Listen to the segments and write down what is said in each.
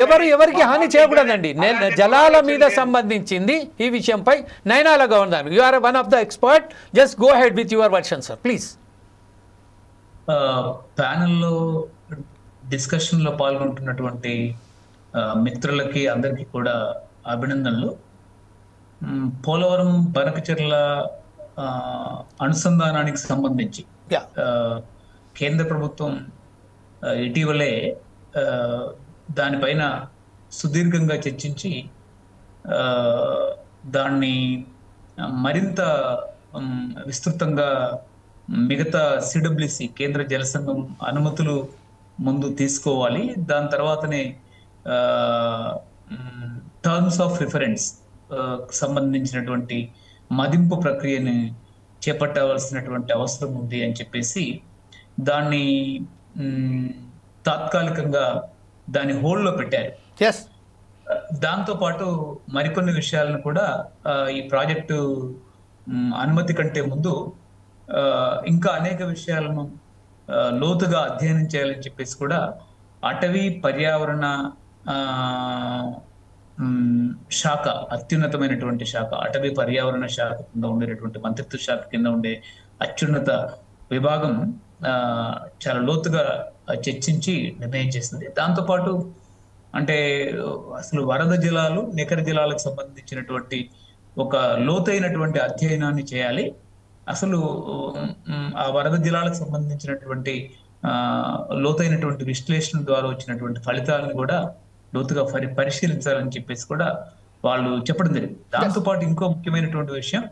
ఎవరికి హాని చేయకూడదండి. జలాల మీద సంబంధించింది ఈ విషయంపై నయనాల governor, you are one of the expert, just go head with your version sir please. ప్యానెల్లో డిస్కషన్లో పాల్గొంటున్నటువంటి మిత్రులకి అందరికీ కూడా అభినందనలు. పోలవరం బనకచెర్ల అనుసంధానానికి సంబంధించి కేంద్ర ప్రభుత్వం ఇటీవలే దానిపైన సుదీర్ఘంగా చర్చించి దాన్ని మరింత విస్తృతంగా మిగతా సిడబ్ల్యూసి కేంద్ర జల సంఘం అనుమతులు ముందు తీసుకోవాలి, దాని తర్వాతనే టర్మ్స్ ఆఫ్ రిఫరెన్స్ సంబంధించినటువంటి మదింపు ప్రక్రియని చేపట్టవలసినటువంటి అవసరం ఉంది అని చెప్పేసి దాన్ని తాత్కాలికంగా దాని హోల్డ్లో పెట్టారు. దాంతో పాటు మరికొన్ని విషయాలను కూడా ఈ ప్రాజెక్టు అనుమతి కంటే ముందు ఇంకా అనేక విషయాలను లోతుగా అధ్యయనం చేయాలని చెప్పేసి కూడా అటవీ పర్యావరణ శాఖ, అత్యున్నతమైనటువంటి శాఖ, అటవీ పర్యావరణ శాఖ కింద ఉండేటటువంటి మంత్రిత్వ శాఖ కింద ఉండే అత్యున్నత విభాగం చాలా లోతుగా చర్చించి నిర్ణయం చేసింది. దాంతోపాటు అంటే అసలు వరద జలాలు, నికర జలాలకు సంబంధించినటువంటి ఒక లోతైనటువంటి అధ్యయనాన్ని చేయాలి. అసలు ఆ వరద జలాలకు సంబంధించినటువంటి లోతైనటువంటి విశ్లేషణ ద్వారా వచ్చినటువంటి ఫలితాలను కూడా లోతుగా పరిశీలించాలని చెప్పేసి కూడా వాళ్ళు చెప్పడం జరిగింది. దాంతోపాటు ఇంకో ముఖ్యమైనటువంటి విషయం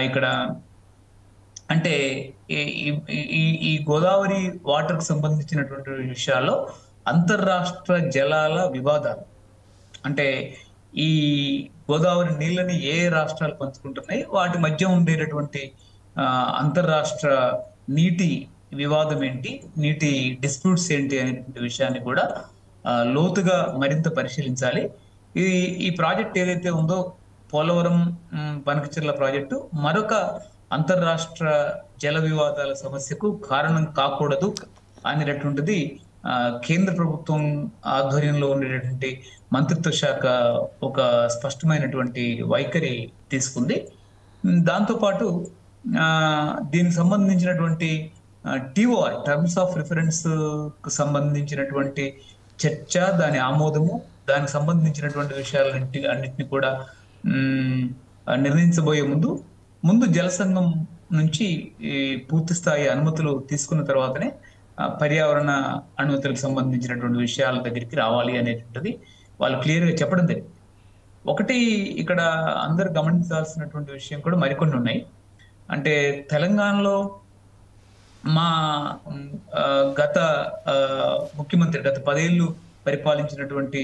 ఇక్కడ అంటే ఈ గోదావరి వాటర్కి సంబంధించినటువంటి విషయాల్లో అంతర్రాష్ట్ర జలాల వివాదాలు, అంటే ఈ గోదావరి నీళ్ళని ఏ రాష్ట్రాలు పంచుకుంటున్నాయి, వాటి మధ్య ఉండేటటువంటి అంతర్రాష్ట్ర నీటి వివాదం ఏంటి, నీటి డిస్ప్యూట్స్ ఏంటి అనేటువంటి విషయాన్ని కూడా లోతుగా మరింత పరిశీలించాలి. ఈ ప్రాజెక్ట్ ఏదైతే ఉందో పోలవరం బనకచెర్ల ప్రాజెక్టు మరొక అంతర్రాష్ట్ర జల వివాదాల సమస్యకు కారణం కాకూడదు అనేటటువంటిది కేంద్ర ప్రభుత్వం ఆధ్వర్యంలో ఉండేటటువంటి మంత్రిత్వ శాఖ ఒక స్పష్టమైనటువంటి వైఖరి తీసుకుంది. దాంతోపాటు దీనికి సంబంధించినటువంటి టిఓఆర్, టర్మ్స్ ఆఫ్ రిఫరెన్స్ కు సంబంధించినటువంటి చర్చ, దాని ఆమోదము, దానికి సంబంధించినటువంటి విషయాలన్నింటినీ కూడా నిర్ణయించబోయే ముందు జల సంఘం నుంచి పూర్తి స్థాయి అనుమతులు తీసుకున్న తర్వాతనే పర్యావరణ అనుమతులకు సంబంధించినటువంటి విషయాల దగ్గరికి రావాలి అనేటువంటిది వాళ్ళు క్లియర్గా చెప్పడం జరిగింది. ఒకటి ఇక్కడ అందరు గమనించాల్సినటువంటి విషయం కూడా మరికొన్ని ఉన్నాయి. అంటే తెలంగాణలో మా గత ముఖ్యమంత్రి గత 10 ఏళ్ళు పరిపాలించినటువంటి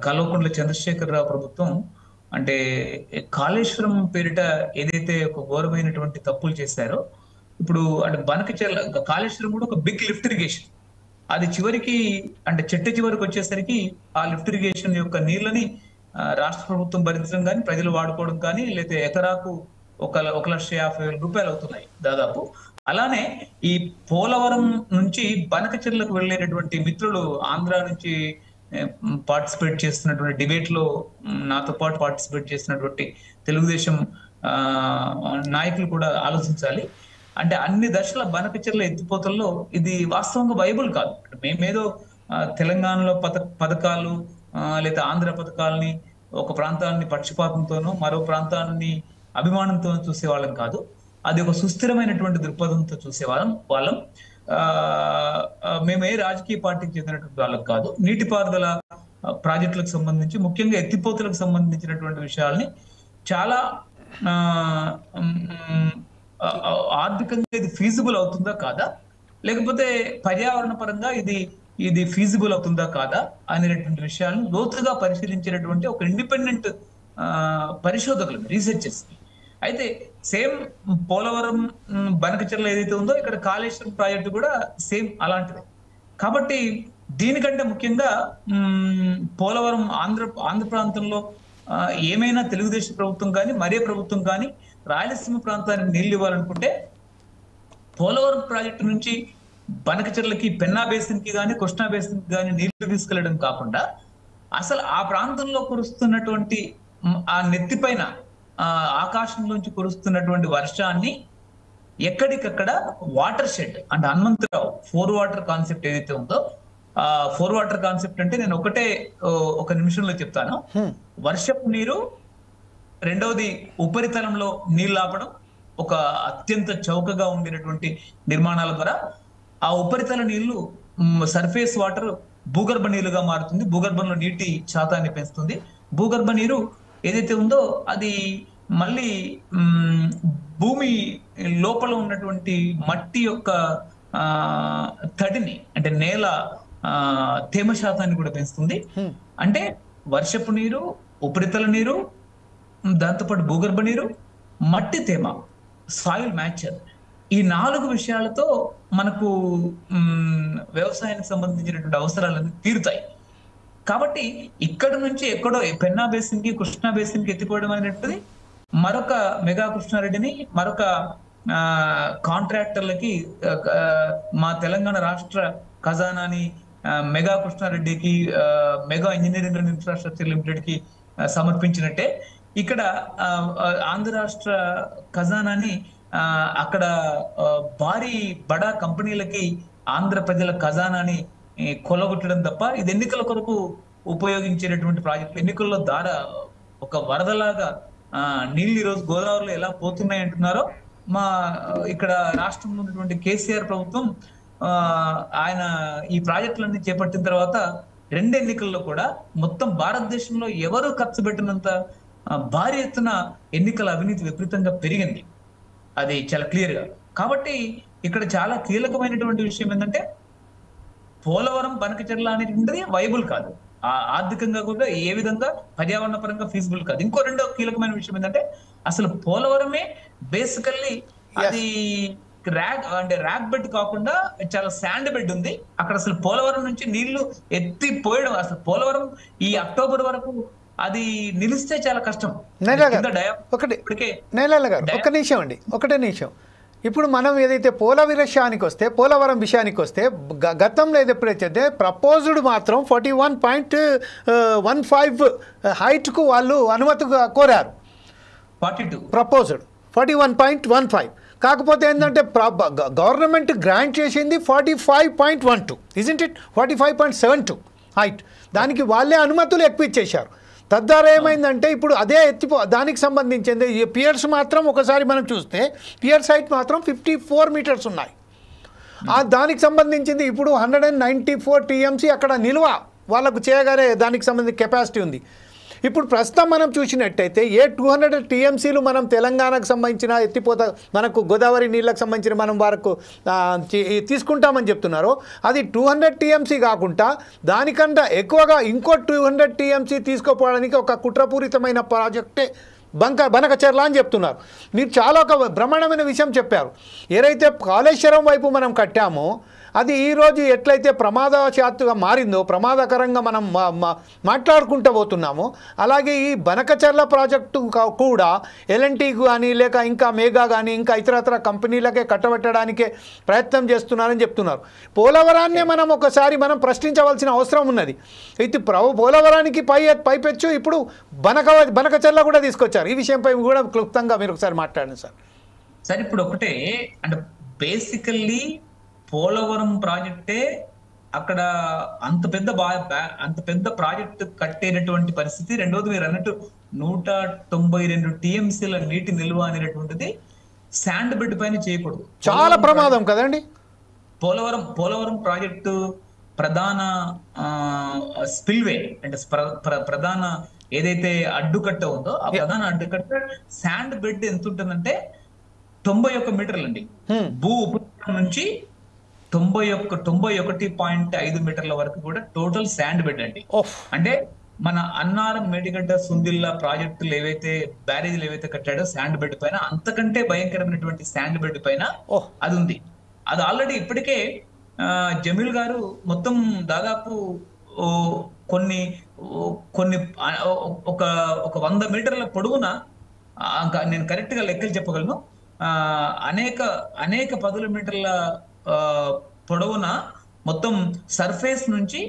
కల్వకుంట్ల చంద్రశేఖరరావు ప్రభుత్వం అంటే కాళేశ్వరం పేరిట ఏదైతే ఒక ఘోరమైనటువంటి తప్పులు చేశారో, ఇప్పుడు అంటే బనకచెర్ల కాళేశ్వరం కూడా ఒక బిగ్ లిఫ్ట్ ఇరిగేషన్, అది చివరికి అంటే చివరికి వచ్చేసరికి ఆ లిఫ్ట్ ఇరిగేషన్ యొక్క నీళ్ళని రాష్ట్ర ప్రభుత్వం భరించడం కానీ, ప్రజలు వాడుకోవడం కానీ, లేదా ఎకరాకు 1,50,000 రూపాయలు అవుతున్నాయి దాదాపు. అలానే ఈ పోలవరం నుంచి బనకచెర్లకు వెళ్ళేటటువంటి మిత్రులు ఆంధ్ర నుంచి పార్టిసిపేట్ చేస్తున్నటువంటి డిబేట్ లో నాతో పాటు పార్టిసిపేట్ చేసినటువంటి తెలుగుదేశం నాయకులు కూడా ఆలోచించాలి. అంటే అన్ని దశల బనకచెర్ల ఎత్తిపోతల్లో ఇది వాస్తవంగా వైబుల్ కాదు. మేమేదో తెలంగాణలో పథకాలు లేదా ఆంధ్ర పథకాలని ఒక ప్రాంతాన్ని పక్షపాతంతోనూ మరో ప్రాంతాన్ని అభిమానంతో చూసేవాళ్ళం కాదు. అది ఒక సుస్థిరమైనటువంటి దృక్పథంతో చూసేవాళ్ళం. మేము ఏ రాజకీయ పార్టీకి చెందినటువంటి వాళ్ళకి కాదు. నీటిపారుదల ప్రాజెక్టులకు సంబంధించి, ముఖ్యంగా ఎత్తిపోతలకు సంబంధించినటువంటి విషయాల్ని చాలా ఆర్థికంగా ఇది ఫీజిబుల్ అవుతుందా కాదా, లేకపోతే పర్యావరణ పరంగా ఇది ఫీజిబుల్ అవుతుందా కాదా అనేటువంటి విషయాలను లోతుగా పరిశీలించేటటువంటి ఒక ఇండిపెండెంట్ పరిశోధకులు, రీసెర్చర్స్. అయితే సేమ్ పోలవరం బనకచెర్ల ఏదైతే ఉందో ఇక్కడ కాళేశ్వరం ప్రాజెక్టు కూడా సేమ్ అలాంటిది. కాబట్టి దీనికంటే ముఖ్యంగా పోలవరం ఆంధ్ర ప్రాంతంలో ఏమైనా తెలుగుదేశం ప్రభుత్వం కానీ మరే ప్రభుత్వం కానీ రాయలసీమ ప్రాంతానికి నీళ్లు ఇవ్వాలనుకుంటే పోలవరం ప్రాజెక్టు నుంచి బనకచెర్లకి, పెన్నా బేసిన్ కి కానీ, కృష్ణా బేసిన్ కి కానీ నీళ్లు తీసుకెళ్లడం కాకుండా అసలు ఆ ప్రాంతంలో కురుస్తున్నటువంటి ఆ నెత్తిపైన ఆకాశంలోంచి కురుస్తున్నటువంటి వర్షాన్ని ఎక్కడికక్కడ వాటర్ షెడ్ అంటే హనుమంతరావు 4 వాటర్ కాన్సెప్ట్ ఏదైతే ఉందో, ఆ 4 వాటర్ కాన్సెప్ట్ అంటే నేను ఒకటే ఒక నిమిషంలో చెప్తాను. వర్షపు నీరు, రెండవది ఉపరితలంలో నీళ్ళు ఆపడం, ఒక అత్యంత చౌకగా ఉండినటువంటి నిర్మాణాల ద్వారా ఆ ఉపరితల నీళ్లు సర్ఫేస్ వాటర్ భూగర్భ నీళ్లుగా మారుతుంది, భూగర్భంలో నీటి శాతాన్ని పెంచుతుంది. భూగర్భ నీరు ఏదైతే ఉందో అది మళ్ళీ భూమి లోపల ఉన్నటువంటి మట్టి యొక్క తడిని అంటే నేల తేమ శాతాన్ని కూడా పెంచుతుంది. అంటే వర్షపు నీరు, ఉపరితల నీరు, దాంతోపాటు భూగర్భ నీరు, మట్టి తేమ, సాయిల్ మ్యాచర్, ఈ 4 విషయాలతో మనకు వ్యవసాయానికి సంబంధించినటువంటి అవసరాలన్నీ తీరుతాయి. కాబట్టి ఇక్కడ నుంచి ఎక్కడో పెన్నా బేసిన్ కి, కృష్ణా బేసిన్ కి ఎత్తిపోవడం అనేటువంటిది మరొక మెగా కృష్ణారెడ్డిని, మరొక కాంట్రాక్టర్లకి, మా తెలంగాణ రాష్ట్ర ఖజానాని మెగా కృష్ణారెడ్డికి, Megha Engineering and Infrastructure Limited కి సమర్పించినట్టే ఇక్కడ ఆంధ్ర రాష్ట్ర ఖజానాని అక్కడ భారీ బడా కంపెనీలకి ఆంధ్ర ప్రజల ఖజానాని కొలగొట్టడం తప్ప ఇది ఎన్నికల కొరకు ఉపయోగించేటటువంటి ప్రాజెక్టులు. ఎన్నికల్లో ఒక వరదలాగా నీళ్ళు ఈరోజు గోదావరిలో ఎలా పోతున్నాయి అంటున్నారో, మా ఇక్కడ రాష్ట్రంలో ఉన్నటువంటి కేసీఆర్ ప్రభుత్వం ఆయన ఈ ప్రాజెక్టులన్నీ చేపట్టిన తర్వాత 2 ఎన్నికల్లో కూడా మొత్తం భారతదేశంలో ఎవరు ఖర్చు పెట్టినంత భారీ ఎత్తున ఎన్నికల అవినీతి విపరీతంగా పెరిగింది. అది చాలా క్లియర్ గా. కాబట్టి ఇక్కడ చాలా కీలకమైనటువంటి విషయం ఏంటంటే పోలవరం బనకచెర్ల అనేటువంటిది వైబుల్ కాదు, ఆర్థికంగా కూడా ఏ విధంగా పర్యావరణ పరంగా ఫీజిబుల్ కాదు. ఇంకో రెండో కీలకమైన విషయం ఏంటంటే అసలు పోలవరమే బేసికల్లీ అది ర్యాక్ బెడ్ కాకుండా చాలా శాండ్ బెడ్ ఉంది అక్కడ. అసలు పోలవరం నుంచి నీళ్లు ఎత్తిపోయడం, అసలు పోలవరం ఈ అక్టోబర్ వరకు అది నిలిస్తే చాలా కష్టం. ఒక నిమిషం అండి, ఒకటే నిమిషం. ఇప్పుడు మనం ఏదైతే పోలవరం విషయానికి వస్తే గతంలో ఎప్పుడైతే ప్రపోజ్డ్ మాత్రం 41.15 హైట్కు వాళ్ళు అనుమతిగా కోరారు. 42 ప్రపోజ్డ్ 41.15. కాకపోతే ఏంటంటే గవర్నమెంట్ గ్రాంట్ చేసింది 45.12, ఇజంట్ ఇట్ 45.72 హైట్. దానికి వాళ్ళే అనుమతులు ఎక్కువ ఇచ్చేశారు. తద్వారా ఏమైందంటే ఇప్పుడు అదే దానికి సంబంధించింది పియర్స్ మాత్రం ఒకసారి మనం చూస్తే పియర్స్ హైట్ మాత్రం 54 మీటర్స్ ఉన్నాయి. దానికి సంబంధించింది ఇప్పుడు 194 TMC అక్కడ నిల్వ వాళ్ళకు చేయగానే దానికి సంబంధించిన కెపాసిటీ ఉంది. ఇప్పుడు ప్రస్తుతం మనం చూసినట్టయితే 200 TMCలు మనం తెలంగాణకు సంబంధించిన ఎత్తిపోత మనకు గోదావరి నీళ్ళకు సంబంధించిన మనం వరకు తీసుకుంటామని చెప్తున్నారు. అది 200 TMC కాకుండా దానికంటే ఎక్కువగా ఇంకో 200 TMC తీసుకోపోవడానికి ఒక కుట్రపూరితమైన ప్రాజెక్టే బనకచెర్ల అని చెప్తున్నారు. మీరు చాలా ఒక బ్రహ్మాండమైన విషయం చెప్పారు. ఏదైతే కాళేశ్వరం వైపు మనం కట్టామో అది ఈరోజు ఎట్లయితే ప్రమాదవశాత్తుగా మారిందో, ప్రమాదకరంగా మనం మాట్లాడుకుంటూ పోతున్నామో, అలాగే ఈ బనకచెర్ల ప్రాజెక్టు కూడా ఎల్ఎన్టీ కానీ లేక ఇంకా మేఘా కానీ ఇంకా ఇతరత్ర కంపెనీలకే కట్టబెట్టడానికే ప్రయత్నం చేస్తున్నారని చెప్తున్నారు. పోలవరాన్నే మనం ఒకసారి ప్రశ్నించవలసిన అవసరం ఉన్నది. అయితే పోలవరానికి పైపెచ్చు ఇప్పుడు బనకచెర్ల కూడా తీసుకొచ్చారు. ఈ విషయంపై కూడా క్లుప్తంగా మీరు ఒకసారి మాట్లాడండి సార్. సార్ ఇప్పుడు ఒకటే అంటే బేసికల్లీ పోలవరం ప్రాజెక్టే అక్కడ అంత పెద్ద ప్రాజెక్ట్ కట్టేటటువంటి పరిస్థితి. రెండోది మీరు అన్నట్టు 192 TMCల నీటి నిల్వ అనేటటువంటిది శాండ్ బెడ్ పైన చేయకూడదు. చాలా ప్రమాదం కదండి. పోలవరం ప్రాజెక్టు ప్రధాన స్పిల్వే అంటే ప్రధాన ఏదైతే అడ్డుకట్ట ఉందో ఆ ప్రధాన అడ్డుకట్ట శాండ్ బెడ్ ఎంత ఉంటుందంటే 91 మీటర్లు అండి. భూ ఉపరితలం నుంచి 91.5 మీటర్ల వరకు కూడా టోటల్ శాండ్ బెడ్ అండి. అంటే మన అన్నారం, మేడిగడ్డ, సుందిల్లా ప్రాజెక్టులు ఏవైతే బ్యారేజీలు ఏవైతే కట్టాడో శాండ్ బెడ్ పైన అంతకంటే భయంకరమైనటువంటి శాండ్ బెడ్ పైన అది ఉంది. అది ఆల్రెడీ ఇప్పటికే జమీల్ గారు మొత్తం దాదాపు కొన్ని ఒక 100 మీటర్ల పొడవున, నేను కరెక్ట్ గా లెక్కలు చెప్పగలను, అనేక 10 మీటర్ల పొడవున మొత్తం సర్ఫేస్ నుంచి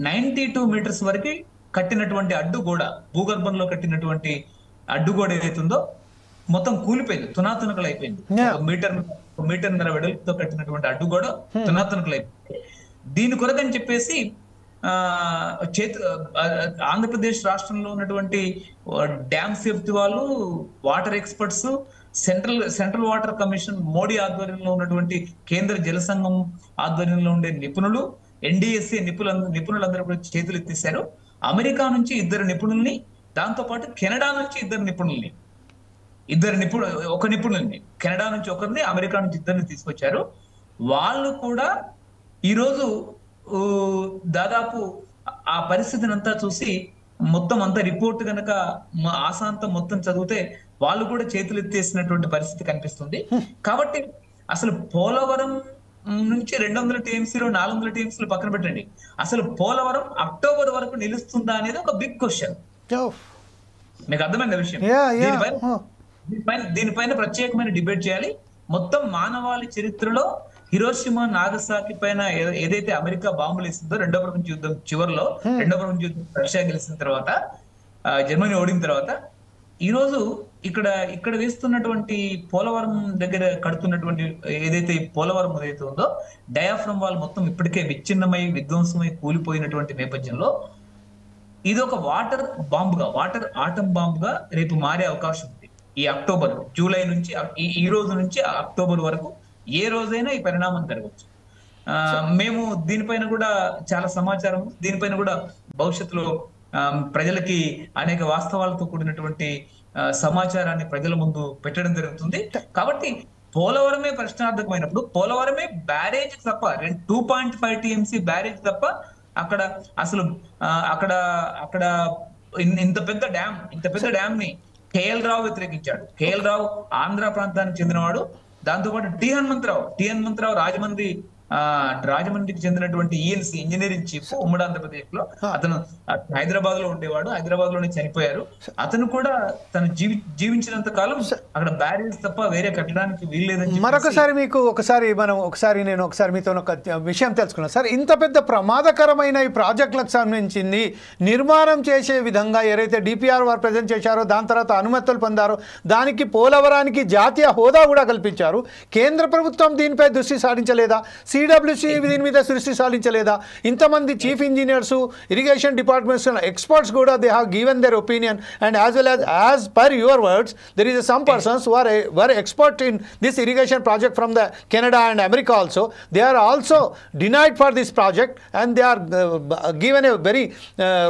92 మీటర్స్ వరకు కట్టినటువంటి అడ్డుగోడ, భూగర్భంలో కట్టినటువంటి అడ్డుగోడ ఏదైతుందో మొత్తం కూలిపోయింది, తునాతునకలు అయిపోయింది. మీటర్న్నర వెడల్పుతో కట్టినటువంటి అడ్డుగోడ తునాతునకలు అయిపోయింది. దీని కొరకని చెప్పేసి ఆంధ్రప్రదేశ్ రాష్ట్రంలో ఉన్నటువంటి డ్యామ్ సేఫ్టీ వాళ్ళు, water experts, central water commission Modi ఆధ్వర్యంలో ఉన్నటువంటి కేంద్ర జల సంఘం ఆధ్వర్యంలో ఉండే నిపుణులు, NDSA నిపుణులందరూ కూడా చేతులు ఎత్తేశారు. అమెరికా నుంచి 2 నిపుణుల్ని, దాంతో పాటు కెనడా నుంచి 2 నిపుణుల్ని, కెనడా నుంచి ఒకరిని, అమెరికా నుంచి 2 తీసుకొచ్చారు. వాళ్ళు కూడా ఈరోజు దాదాపు ఆ పరిస్థితిని అంతా చూసి మొత్తం అంతా రిపోర్ట్ కనుక ఆశాంతం మొత్తం చదివితే వాళ్ళు కూడా చేతులు ఎత్తేసినటువంటి పరిస్థితి కనిపిస్తుంది. కాబట్టి అసలు పోలవరం నుంచి 200 TMCలు 400 TMCలు పక్కన పెట్టండి, అసలు పోలవరం అక్టోబర్ వరకు నిలుస్తుందా అనేది ఒక బిగ్ క్వశ్చన్. మీకు అర్థమైన విషయం. దీనిపైన ప్రత్యేకమైన డిబేట్ చేయాలి. మొత్తం మానవాళి చరిత్రలో హిరోషిమా నాగసాకి పైన ఏదైతే అమెరికా బాంబులు ఇస్తుందో రెండో ప్రపంచ యుద్ధం చివరిలో, రెండో ప్రపంచ యుద్ధం రష్యా గెలిచిన తర్వాత, జర్మనీ ఓడిన తర్వాత, ఈ రోజు ఇక్కడ వేస్తున్నటువంటి పోలవరం దగ్గర కడుతున్నటువంటి ఏదైతే పోలవరం ఏదైతే ఉందో డయాఫ్రమ్ వాల్ మొత్తం ఇప్పటికే విచ్ఛిన్నమై విధ్వంసమై కూలిపోయినటువంటి నేపథ్యంలో ఇది ఒక వాటర్ ఆటం బాంబుగా రేపు మారే అవకాశం ఉంది. ఈ జూలై నుంచి ఈ రోజు నుంచి అక్టోబర్ వరకు ఏ రోజైనా ఈ పరిణామం జరగవచ్చు. మేము దీనిపైన కూడా చాలా సమాచారం, దీనిపైన కూడా భవిష్యత్తులో ప్రజలకి అనేక వాస్తవాలతో కూడినటువంటి సమాచారాన్ని ప్రజల ముందు పెట్టడం జరుగుతుంది. కాబట్టి పోలవరమే ప్రశ్నార్థకమైనప్పుడు, పోలవరమే బ్యారేజ్ తప్ప 2.5 TMC బ్యారేజ్ తప్ప అక్కడ అసలు అక్కడ ఇంత పెద్ద డ్యామ్ ని KL రావు వ్యతిరేకించాడు. KL రావు ఆంధ్ర ప్రాంతానికి చెందినవాడు. దాంతోపాటు టి హనుమంతరావు రాజమండ్రికి చెందినటువంటి ENC ఇంజనీరింగ్ చీఫ్ ఉమ్మడి ఆంధ్రప్రదేశ్ లో. అతను హైదరాబాద్ లో ఉండేవాడు, హైదరాబాద్ లోనే చనిపోయారు. అతను కూడా తను జీవించినంత కాలం అక్కడ బ్యారేజ్ తప్ప వేరే కట్టడానికి వీల్లేదని. మరొకసారి నేను మీతో ఒక విషయం తెలుసుకున్నాను సార్. ఇంత పెద్ద ప్రమాదకరమైన ఈ ప్రాజెక్టులకు సంబంధించింది నిర్మాణం చేసే విధంగా ఏదైతే DPR వారు ప్రజెంట్ చేశారో, దాని తర్వాత అనుమతులు పొందారో, దానికి పోలవరానికి జాతీయ హోదా కూడా కల్పించారు. కేంద్ర ప్రభుత్వం దీనిపై దృష్టి సారించలేదా? CWC దీని మీద దృష్టి సారించలేదా? ఇంతమంది chief engineers, irrigation departments experts కూడా they have given their opinion, and as per your words there is some persons who were expert in this irrigation project from the Canada and America also. They are also denied for this project and they are given a very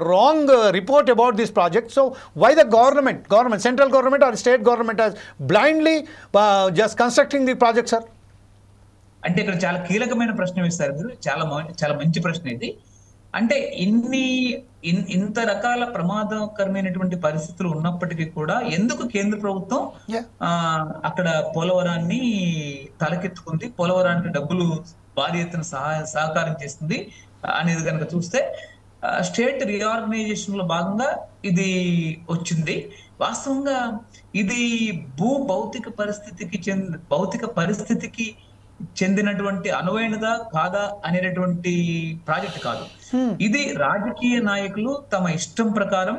wrong report about this project. So why the government, central government or state government is blindly just constructing the project, sir? అంటే ఇక్కడ చాలా కీలకమైన ప్రశ్న వేస్తారు మీరు. చాలా మంచి ప్రశ్న ఇది. అంటే ఇంత రకాల ప్రమాదకరమైనటువంటి పరిస్థితులు ఉన్నప్పటికీ కూడా ఎందుకు కేంద్ర ప్రభుత్వం అక్కడ పోలవరాన్ని తలకెత్తుకుంది, పోలవరానికి డబ్బులు భారీ ఎత్తున సహకారం చేస్తుంది అనేది కనుక చూస్తే, స్టేట్ రీఆర్గనైజేషన్ లో భాగంగా ఇది వచ్చింది. వాస్తవంగా ఇది భౌతిక పరిస్థితికి చెందినటువంటి అనువైనదా కాదా అనేటటువంటి ప్రాజెక్ట్ కాదు. ఇది రాజకీయ నాయకులు తమ ఇష్టం ప్రకారం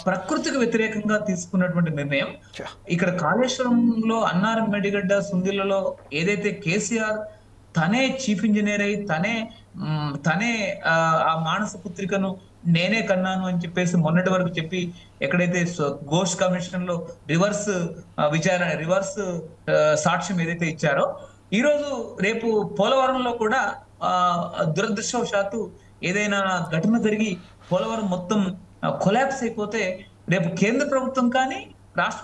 ప్రకృతికి వ్యతిరేకంగా తీసుకున్నటువంటి నిర్ణయం. ఇక్కడ కాళేశ్వరంలో, అన్నారం, మేడిగడ్డ, సుందిళ్లలో ఏదైతే కేసీఆర్ తనే చీఫ్ ఇంజనీర్ అయి తనే ఆ మానస పుత్రికను నేనే కన్నాను అని చెప్పేసి మొన్నటి వరకు చెప్పి, ఎక్కడైతే ఘోష్ కమిషన్ లో రివర్స్ సాక్ష్యం ఏదైతే ఇచ్చారో, ఈరోజు రేపు పోలవరంలో కూడా దురదృష్టవశాత్తు ఏదైనా ఘటన జరిగి పోలవరం మొత్తం కొలాప్స్ అయిపోతే రేపు కేంద్ర ప్రభుత్వం కానీ, రాష్ట్ర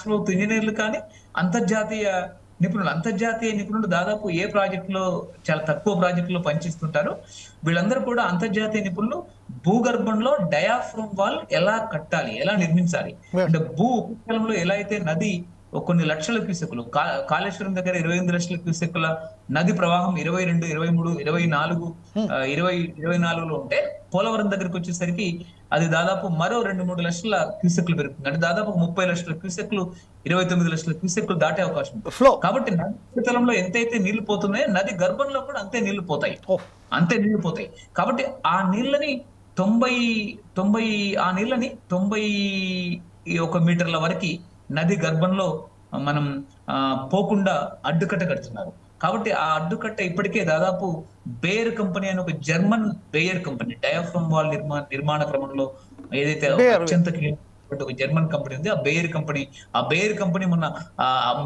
ప్రభుత్వ ఇంజనీర్లు కానీ, అంతర్జాతీయ నిపుణులు దాదాపు ఏ ప్రాజెక్టులో చాలా తక్కువ ప్రాజెక్టులో పనిచేస్తుంటారు. వీళ్ళందరూ కూడా అంతర్జాతీయ నిపుణులు భూగర్భంలో డయాఫ్రమ్ వాల్ ఎలా కట్టాలి, ఎలా నిర్మించాలి, అంటే భూ ఉపరితలంలో ఎలా అయితే నది కొన్ని లక్షల క్యూసెక్కులు, కాళేశ్వరం దగ్గర 28 లక్షల క్యూసెక్కుల నది ప్రవాహం 22, 23, 24, 24లో ఉంటే, పోలవరం దగ్గరకు వచ్చేసరికి అది దాదాపు మరో 2-3 లక్షల క్యూసెక్లు పెరుగుతుంది. అంటే దాదాపు 30 లక్షల క్యూసెక్లు, 29 లక్షల క్యూసెక్లు దాటే అవకాశం ఉంది. కాబట్టి నది ఉపరితలంలో ఎంతైతే నీళ్లు పోతున్నాయో నది గర్భంలో కూడా అంతే నీళ్లు పోతాయి. కాబట్టి ఆ నీళ్ళని 90 ఆ నీళ్ళని 91 మీటర్ల వరకు నది గర్భంలో మనం పోకుండా అడ్డుకట్ట కడుతున్నారు. కాబట్టి ఆ అడ్డుకట్ట ఇప్పటికే దాదాపు బేయర్ కంపెనీ అని ఒక German Bayer company diaphragm wall నిర్మాణ క్రమంలో ఏదైతే అత్యంత ఒక జర్మన్ కంపెనీ ఉంది, ఆ బేయర్ కంపెనీ మొన్న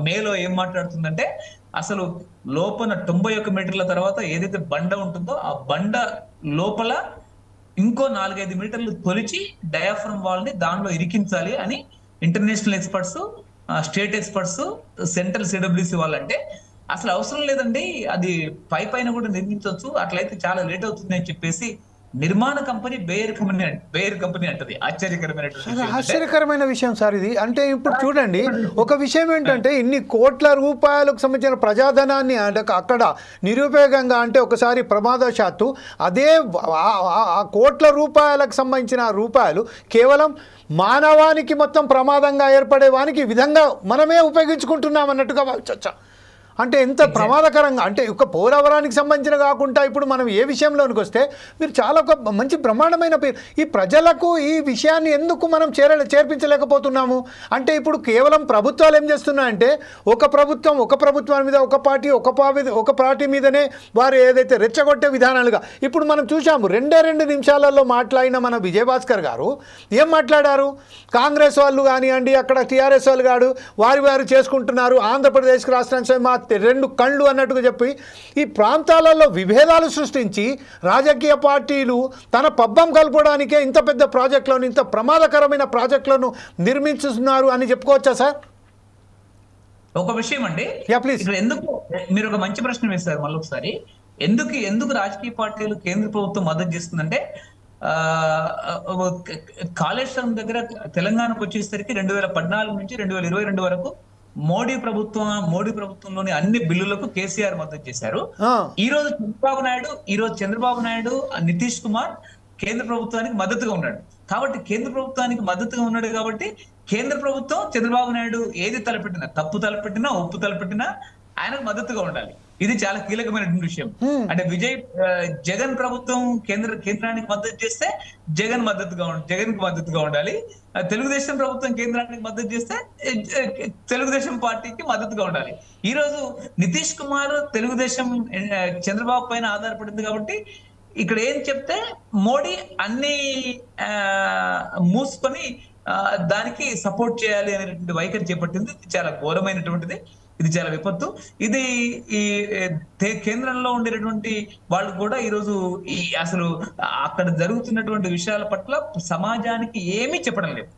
మేలో ఏం మాట్లాడుతుందంటే అసలు లోపల 91 మీటర్ల తర్వాత ఏదైతే బండ ఉంటుందో ఆ బండ లోపల ఇంకో 4-5 మీటర్లు తొలిచి డయాఫ్రమ్ వాల్ ని దానిలో ఇరికించాలి అని international experts, state experts, central CWC వాళ్ళంటే అసలు అవసరం లేదండి, అది పైన కూడా నిర్మించవచ్చు, అట్లయితే చాలా లేట్ అవుతుంది అని చెప్పేసి నిర్మాణ కంపెనీ బేయర్ కంపెనీ అంటది. ఆశ్చర్యకరమైన విషయం సార్ ఇది. అంటే ఇప్పుడు చూడండి, ఒక విషయం ఏంటంటే ఇన్ని కోట్ల రూపాయలకు సంబంధించిన ప్రజాధనాన్ని అక్కడ నిరుపయోగంగా అంటే ఒకసారి ప్రమాదశాత్తు అదే ఆ కోట్ల రూపాయలకు సంబంధించిన రూపాయలు కేవలం మానవానికి మొత్తం ప్రమాదంగా ఏర్పడే వానికి ఈ విధంగా మనమే ఉపయోగించుకుంటున్నాం అన్నట్టుగా చర్చ. అంటే ఎంత ప్రమాదకరంగా, అంటే ఒక పోలవరానికి సంబంధించిన కాకుండా ఇప్పుడు మనం ఏ విషయంలోనికి వస్తే మీరు చాలా ఒక మంచి బ్రహ్మాండమైన పేరు, ఈ ప్రజలకు ఈ విషయాన్ని ఎందుకు మనం చేర్పించలేకపోతున్నాము? అంటే ఇప్పుడు కేవలం ప్రభుత్వాలు ఏం చేస్తున్నాయంటే ఒక ప్రభుత్వం మీద ఒక పార్టీ మీదనే వారు ఏదైతే రెచ్చగొట్టే విధానాలుగా ఇప్పుడు మనం చూసాము. 2 నిమిషాలలో మాట్లాడిన మన విజయభాస్కర్ గారు ఏం మాట్లాడారు? కాంగ్రెస్ వాళ్ళు కానివ్వండి, అక్కడ టీఆర్ఎస్ వాళ్ళు కాదు, వారు చేసుకుంటున్నారు, ఆంధ్రప్రదేశ్కి రాష్ట్రానికి మా 2 కళ్ళు అన్నట్టుగా చెప్పి ఈ ప్రాంతాలలో విభేదాలు సృష్టించి రాజకీయ పార్టీలు తన పబ్బం కలపడానికే ఇంత పెద్ద ప్రాజెక్టులను, ఇంత ప్రమాదకరమైన ప్రాజెక్టులను నిర్మించుతున్నారు అని చెప్పుకోవచ్చా సార్? ఒక విషయం అండి, ప్లీజ్. ఇక్కడ ఎందుకు మీరు ఒక మంచి ప్రశ్న వేశారు మళ్ళీ ఒకసారి. ఎందుకు రాజకీయ పార్టీలు కేంద్ర ప్రభుత్వం మద్దతు చేస్తుందంటే కాళేశ్వరం దగ్గర తెలంగాణకు వచ్చేసరికి 2014 నుంచి 2022 వరకు మోడీ ప్రభుత్వంలోని అన్ని బిల్లులకు కేసీఆర్ మద్దతు చేశారు. ఈ రోజు చంద్రబాబు నాయుడు నితీష్ కుమార్ కేంద్ర ప్రభుత్వానికి మద్దతుగా ఉన్నాడు. కాబట్టి కేంద్ర ప్రభుత్వానికి మద్దతుగా ఉన్నాడు కాబట్టి కేంద్ర ప్రభుత్వం చంద్రబాబు నాయుడు ఏది తలపెట్టినా, తప్పు తలపెట్టినా, ఒప్పు తలపెట్టినా ఆయనకు మద్దతుగా ఉండాలి. ఇది చాలా కీలకమైనటువంటి విషయం. అంటే జగన్ ప్రభుత్వం కేంద్రానికి మద్దతు చేస్తే జగన్ కు మద్దతుగా ఉండాలి. తెలుగుదేశం ప్రభుత్వం కేంద్రానికి మద్దతు చేస్తే తెలుగుదేశం పార్టీకి మద్దతుగా ఉండాలి. ఈ రోజు నితీష్ కుమార్ తెలుగుదేశం చంద్రబాబు పైన ఆధారపడింది కాబట్టి ఇక్కడ ఏం చెప్తే మోడీ అన్ని మూసుకొని దానికి సపోర్ట్ చేయాలి అనేటువంటి వైఖరి చేపట్టింది. ఇది చాలా ఘోరమైనటువంటిది, ఇది చాలా విపత్తు. ఇది ఈ కేంద్రంలో ఉండేటటువంటి వాళ్ళు కూడా ఈరోజు అసలు అక్కడ జరుగుతున్నటువంటి విషయాల పట్ల సమాజానికి ఏమీ చెప్పడం లేదు.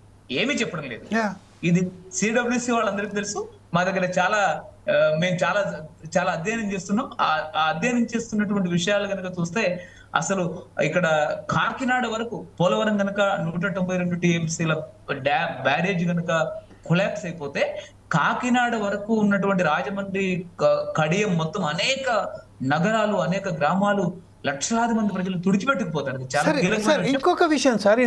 ఇది సిడబ్ల్యూసి వాళ్ళందరికీ తెలుసు. మా దగ్గర మేము చాలా అధ్యయనం చేస్తున్నాం. ఆ అధ్యయనం చేస్తున్నటువంటి విషయాలు కనుక చూస్తే అసలు ఇక్కడ కాకినాడ వరకు పోలవరం కనుక 192 టీఎంసీల బ్యారేజ్ కనుక కొలాప్స్ అయిపోతే కాకినాడ వరకు ఉన్నటువంటి రాజమండ్రి, కడియం మొత్తం అనేక నగరాలు, అనేక గ్రామాలు, లక్షలాది మంది ప్రజలు తుడిచిపెట్టుకుపోతారు. చాలా ఇంకొక విషయం సార్,